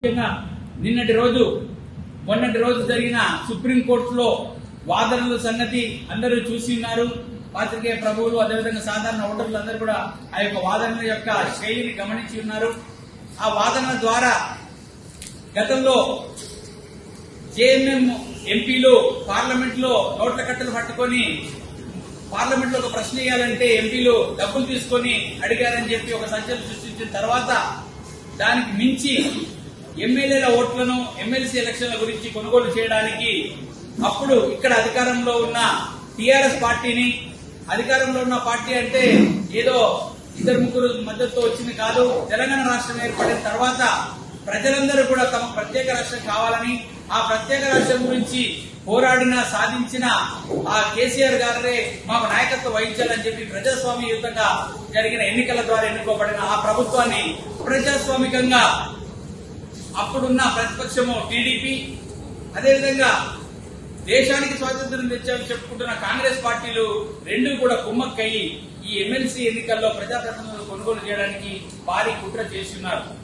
ముఖ్యంగా మొన్నటి రోజు జరిగిన సుప్రీంకోర్టులో వాదనల సంగతి అందరూ చూసి ఉన్నారు. పాత్రికేయ ప్రభువులు అదేవిధంగా సాధారణ ఓటర్లు అందరూ కూడా ఆ యొక్క వాదనల యొక్క శైలిని గమనించి ఉన్నారు. ఆ వాదనల ద్వారా గతంలో జేఎంఎం ఎంపీలు పార్లమెంట్ లో నోట్ల కట్టలు పట్టుకొని పార్లమెంట్ లో ఒక ప్రశ్న వేయాలంటే ఎంపీలు డబ్బులు తీసుకొని అడిగారని చెప్పి ఒక సంచలనం సృష్టించిన తర్వాత దానికి మించి ఎమ్మెల్యేల ఓట్లను ఎమ్మెల్సీ ఎలక్షన్ల గురించి కొనుగోలు చేయడానికి అప్పుడు ఇక్కడ అధికారంలో ఉన్న టీఆర్ఎస్ పార్టీని, అధికారంలో ఉన్న పార్టీ అంటే ఏదో ఇద్దరు ముగ్గురు మద్దతుతో వచ్చింది కాదు. తెలంగాణ రాష్ట్రం ఏర్పడిన తర్వాత ప్రజలందరూ కూడా తమ ప్రత్యేక రాష్ట్రం కావాలని, ఆ ప్రత్యేక రాష్ట్రం గురించి పోరాడిన సాధించిన ఆ కేసీఆర్ గారే మాకు నాయకత్వం వహించాలని చెప్పి ప్రజాస్వామ్యయుతంగా జరిగిన ఎన్నికల ద్వారా ఎన్నుకోబడిన ఆ ప్రభుత్వాన్ని ప్రజాస్వామికంగా అప్పుడున్న ప్రతిపక్షము టీడీపీ, అదేవిధంగా దేశానికి స్వాతంత్ర్యం తెచ్చామని చెప్పుకుంటున్న కాంగ్రెస్ పార్టీలు రెండు కూడా కుమ్మక్కయ్యి ఈ ఎమ్మెల్సీ ఎన్నికల్లో ప్రజాప్రతినిధులను కొనుగోలు చేయడానికి భారీ కుట్ర చేస్తున్నారు.